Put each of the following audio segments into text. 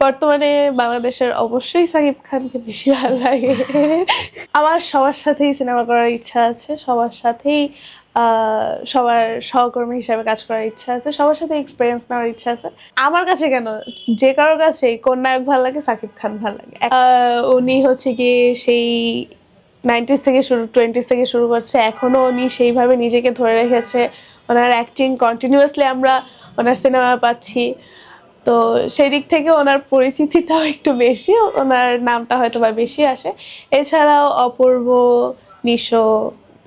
বর্তমানে বাংলাদেশের অবশ্যই সাকিব খানকে বেশি ভালো লাগে। আমার সবার সাথেই সিনেমা করার ইচ্ছা আছে, সবার সাথেই সবার সহকর্মী হিসেবে কাজ করার ইচ্ছা আছে, সবার সাথে এক্সপিরিয়েন্স নেওয়ার ইচ্ছা আছে। আমার কাছে কেন, যে কারোর কাছেই কোন নায়ক ভালো লাগে, সাকিব খান ভালো লাগে। উনি হচ্ছে গিয়ে সেই 90s থেকে শুরু, 20s থেকে শুরু করছে, এখনো উনি সেইভাবে নিজেকে ধরে রেখেছে। ওনার অ্যাক্টিং কন্টিনিউয়াসলি আমরা ওনার সিনেমা পাচ্ছি। তো সেই দিক থেকে ওনার পরিচিতিটাও একটু বেশি, ওনার নামটা হয়তো বা বেশি আসে। এছাড়াও অপূর্ব, নিশো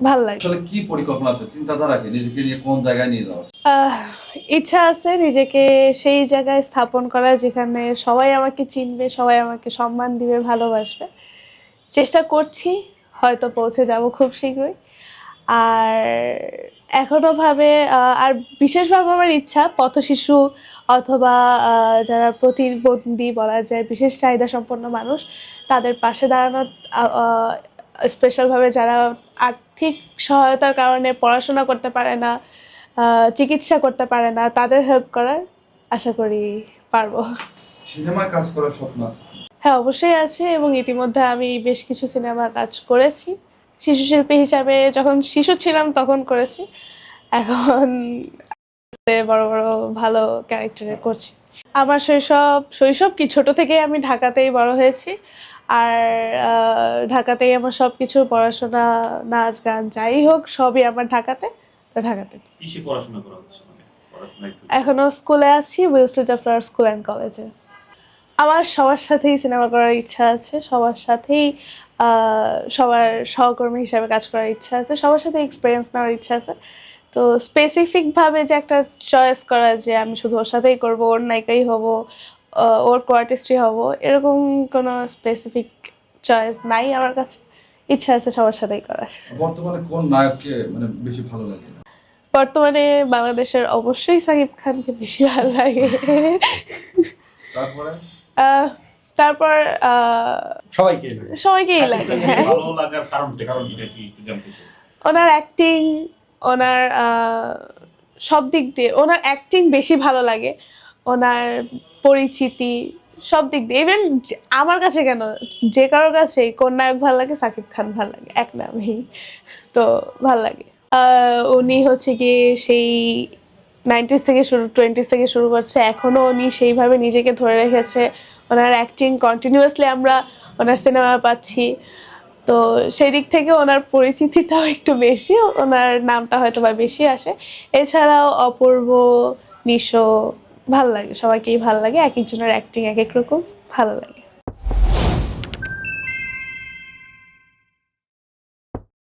ভাল লাগে। আসলে কি পরিকল্পনা আছে, চিন্তাধারা কি, নিজেকে নিয়ে কোন জায়গায় নিয়ে যাওয়ার? ইচ্ছা আছে নিজেকে সেই জায়গায় স্থাপন করা যেখানে সবাই আমাকে চিনবে, সবাই আমাকে সম্মান দিবে, ভালোবাসবে। চেষ্টা করছি, হয়তো পৌঁছে যাব খুব শীঘ্রই। আর এখনো ভাবে আর বিশেষভাবে আমার ইচ্ছা পথশিশু অথবা যারা প্রতিবন্ধী বলা যায়, বিশেষ চাহিদা সম্পন্ন মানুষ, তাদের পাশে দাঁড়ানো, স্পেশালভাবে যারা আর্থিক সহায়তার কারণে পড়াশোনা করতে পারে না, চিকিৎসা করতে পারে না, তাদের হেল্প করার আশা করি পারবো। সিনেমায় কাজ করার স্বপ্ন আছে? হ্যাঁ, অবশ্যই আছে, এবং ইতিমধ্যে আমি বেশ কিছু সিনেমা কাজ করেছি। শিশু শিল্পী হিসাবে যখন শিশু ছিলাম তখন করেছি, এখন বড় বড় ভালো ক্যারেক্টারে করছি। আমার শৈশব কি, ছোট থেকেই আমি ঢাকাতেই বড় হয়েছি। আর ঢাকাতেই আমার সবকিছু, পড়াশোনা, নাচ গান যাই হোক সবই আমার ঢাকাতে। তো ঢাকাতে কিসে পড়াশোনা করা হচ্ছে, মানে পড়াশোনা একটু এখনো স্কুলে আছি, উইলসলিটা ফ্লাওয়ার স্কুল অ্যান্ড কলেজে। আমার সবার সাথেই সিনেমা করার ইচ্ছা আছে, সবার সাথেই সবার সহকর্মী হিসেবে কাজ করার ইচ্ছা আছে, সবার সাথে এক্সপিরিয়েন্স নেওয়ার ইচ্ছা আছে। তো স্পেসিফিকভাবে যে একটা চয়েস করা যে আমি শুধু ওর সাথেই করবো, ওর নায়িকাই হব, ওর কোয়ার্টিস্ট্রি হব, এরকম কোনো স্পেসিফিক চয়েস নাই আমার কাছে। ইচ্ছা আছে সবার সাথেই করার। বর্তমানে কোন নায়ককে মানে বেশি ভালো লাগে? বর্তমানে বাংলাদেশের অবশ্যই সাকিব খানকে বেশি ভালো লাগে। তারপরে তারপর সবাইকেই লাগে। হ্যাঁ, ভালো লাগার কারণ এটা কি একটু জানতে চাই। ওনার অ্যাক্টিং, ওনার সব দিক দিয়ে ওনার অ্যাক্টিং বেশি ভালো লাগে, ওনার পরিচিতি সব দিক দিয়ে। ইভেন আমার কাছে কেন, যে কারোর কাছেই কোন নায়ক ভালো লাগে, সাকিব খান ভালো লাগে, এক নামই তো ভাল লাগে। উনি হচ্ছে গিয়ে সেই 90s থেকে শুরু, 20s থেকে শুরু করছে, এখনো উনি সেইভাবে নিজেকে ধরে রেখেছে। ওনার অ্যাক্টিং কন্টিনিউয়াসলি আমরা ওনার সিনেমা পাচ্ছি। তো সেই দিক থেকে ওনার পরিচিতিটাও একটু বেশি, ওনার নামটা হয়তো বা বেশি আসে। এছাড়াও অপূর্ব, নিশো ভাল লাগে, সবাইকেই ভাল লাগে। এক একজনের অ্যাক্টিং এক এক রকম, ভালো লাগে।